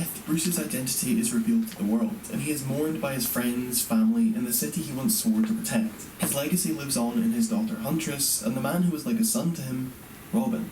death, Bruce's identity is revealed to the world, and he is mourned by his friends, family, and the city he once swore to protect. His legacy lives on in his daughter Huntress, and the man who was like a son to him, Robin.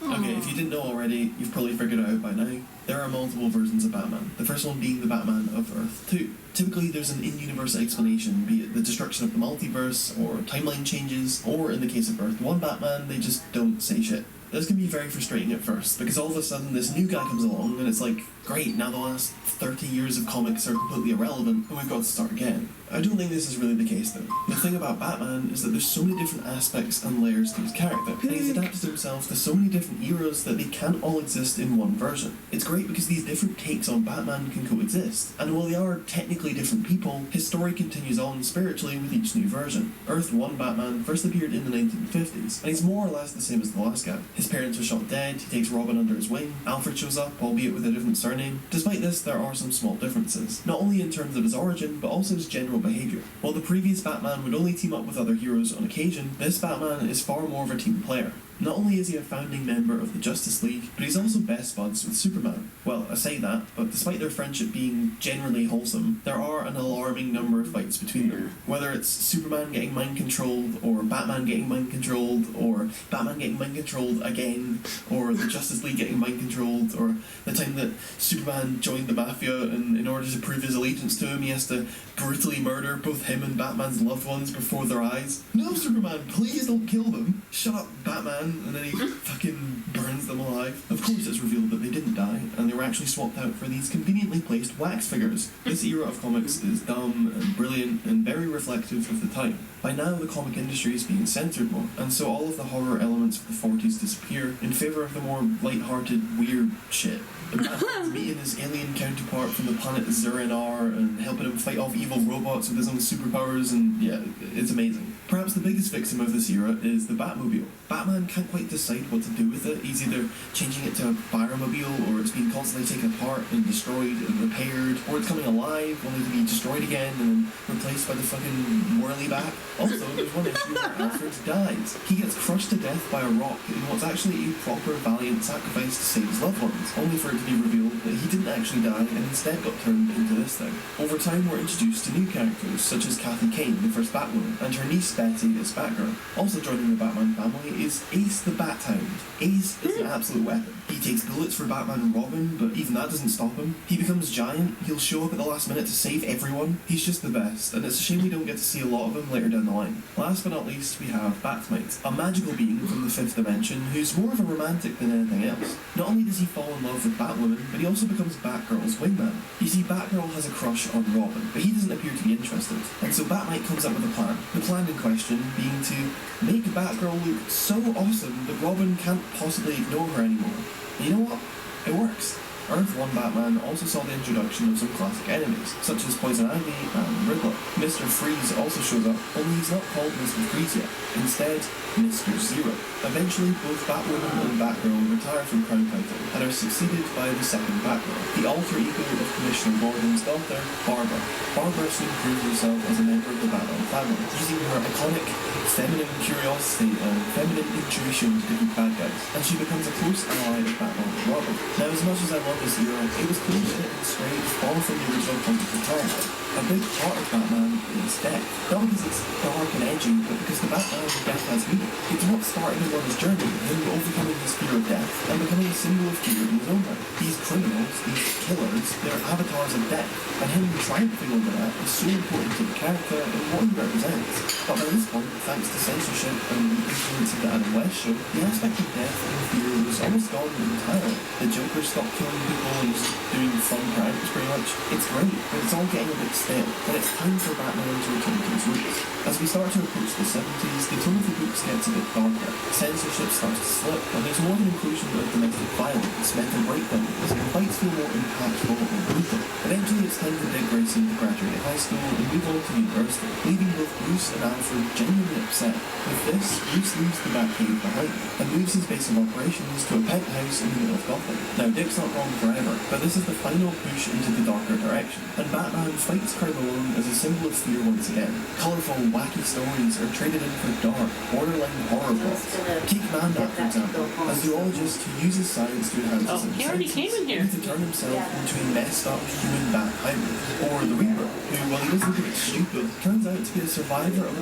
Okay, if you didn't know already, you've probably figured it out by now. There are multiple versions of Batman, the first one being the Batman of Earth 2. Typically there's an in-universe explanation, be it the destruction of the multiverse, or timeline changes, or in the case of Earth 1 Batman, they just don't say shit. This can be very frustrating at first, because all of a sudden this new guy comes along and it's like, great, now the last 30 years of comics are completely irrelevant and we've got to start again. I don't think this is really the case though. The thing about Batman is that there's so many different aspects and layers to his character, and he's adapted himself to so many different eras that they can't all exist in one version. It's great because these different takes on Batman can coexist, and while they are technically different people, his story continues on spiritually with each new version. Earth 1 Batman first appeared in the 1950s, and he's more or less the same as the last guy. His parents were shot dead, he takes Robin under his wing, Alfred shows up, albeit with a different surname. Despite this, there are some small differences, not only in terms of his origin, but also his general behaviour. While the previous Batman would only team up with other heroes on occasion, this Batman is far more of a team player. Not only is he a founding member of the Justice League, but he's also best buds with Superman. Well, I say that, but despite their friendship being generally wholesome, there are an alarming number of fights between them. Whether it's Superman getting mind-controlled, or Batman getting mind-controlled, or Batman getting mind-controlled again, or the Justice League getting mind-controlled, or the time that Superman joined the Mafia and in order to prove his allegiance to him, he has to brutally murder both him and Batman's loved ones before their eyes. No, Superman, please don't kill them! Shut up, Batman! And then he fucking burns them alive. Of course it's revealed that they didn't die, and they were actually swapped out for these conveniently placed wax figures. This era of comics is dumb and brilliant and very reflective of the time. By now the comic industry is being censored more, and so all of the horror elements of the 40s disappear in favour of the more light-hearted, weird shit. Batman's meeting his alien counterpart from the planet Zurinar and helping him fight off evil robots with his own superpowers, and yeah, it's amazing. Perhaps the biggest victim of this era is the Batmobile. Batman can't quite decide what to do with it. He's either changing it to a Baromobile, or it's being constantly taken apart and destroyed and repaired, or it's coming alive only to be destroyed again and then replaced by the fucking whirly bat. Also, there's one issue where Alfred dies. He gets crushed to death by a rock in what's actually a proper valiant sacrifice to save his loved ones, only for it to be revealed that he didn't actually die and instead got turned into this thing. Over time we're introduced to new characters such as Kathy Kane, the first Batwoman, and her niece Betty as Batgirl. Also joining the Batman family is Ace the Bat-Hound. Ace is an absolute weapon. He takes bullets for Batman and Robin, but even that doesn't stop him. He becomes giant, he'll show up at the last minute to save everyone. He's just the best, and it's a shame we don't get to see a lot of him later down the line. Last but not least, we have Batmite, a magical being from the 5th dimension who's more of a romantic than anything else. Not only does he fall in love with Batwoman, but he also becomes Batgirl's wingman. You see, Batgirl has a crush on Robin, but he doesn't appear to be interested, and so Batmite comes up with a plan. The plan in question being to make Batgirl look so awesome that Robin can't possibly ignore her anymore. And you know what? It works. Earth 1 Batman also saw the introduction of some classic enemies, such as Poison Ivy and Riddler. Mr. Freeze also shows up, only he's not called Mr. Freeze yet. Instead, Mr. Zero. Eventually, both Batwoman and Batgirl retire from Crown Title and are succeeded by the second Batgirl, the alter ego of Commissioner Gordon's daughter, Barbara. Barbara soon proves herself as a member of the Batman family, using her iconic feminine curiosity and feminine intuition to defeat bad guys, and she becomes a close ally of Batman and Robin. Now, as much as I love this era, it was close knit and straight, far from the original comic entirely. A big part of Batman is death, not because it's dark and edgy, but because the Batman of death has meaning. It's what started him on his journey, him overcoming his fear of death and becoming a symbol of fear in his own right. These criminals, these killers, they're avatars of death, and him triumphing over that is so important to the character and what he represents. But by this point, thanks to censorship and the influence of the Adam West show, the aspect of death and fear was almost gone entirely. The Joker stopped killing people and just doing fun pranks pretty much. It's great, but it's all getting a bit stale, and it's time for Batman to return to his roots. As we start to approach the 70s, the tone of the books gets a bit darker. Censorship starts to slip, and there's more of an inclusion of domestic violence, mental breakdowns, and fights feel more impactful and brutal. Eventually it's time for Dick Grayson to graduate high school and move on to university, leaving both Bruce and Alfred genuinely upset. With this, Bruce leaves the Batcave behind and moves his base of operations to a penthouse in the middle of Gotham. Now, Dick's not gone forever, but this is the final push into the darker direction, and Batman fights Carbone as a symbol of fear once again. Colourful, wacky stories are traded in for dark, borderline horror plots. Take Mandat, for example, a zoologist who uses science to enhance his he already came in here. to turn himself into a messed up human bat hybrid. Or the Reaper, who, while he doesn't look a bit stupid, turns out to be a survivor of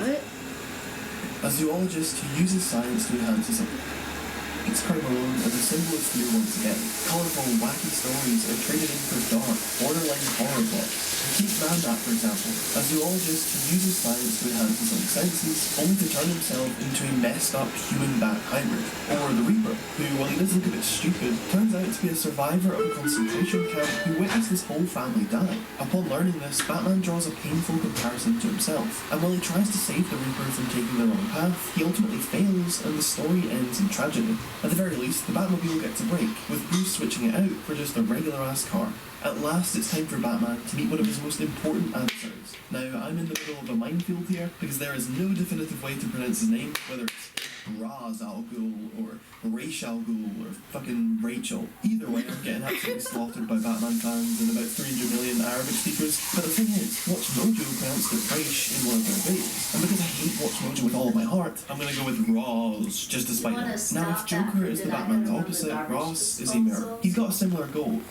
a zoologist who uses science to enhance his It's Carbone as a symbol of fear once again. Colourful, wacky stories are traded in for dark, borderline horror plots. Take Mandat, for example, a zoologist who uses science to enhance his own senses, only to turn himself into a messed up human bat hybrid. Or the Reaper, who, while he does look a bit stupid, turns out to be a survivor of a concentration camp who witnessed his whole family die. Upon learning this, Batman draws a painful comparison to himself, and while he tries to save the Reaper from taking the wrong path, he ultimately fails, and the story ends in tragedy. At the very least, the Batmobile gets a break, with Bruce switching it out for just a regular-ass car. At last, it's time for Batman to meet one of his most important adversaries. Now, I'm in the middle of a minefield here, because there is no definitive way to pronounce his name, whether it's Ra's al Ghul, or Ra's al Ghul, or fucking Rachel. Either way, I'm getting absolutely slaughtered by Batman fans and about 300 million Arabic speakers. But the thing is, Watch Mojo pronounced it Raish in one of their videos. And because I hate Watch Mojo with all of my heart, I'm gonna go with Ra's, just to spite him. Now, if Joker is the Batman's opposite, Ross is a mirror. He's got a similar goal.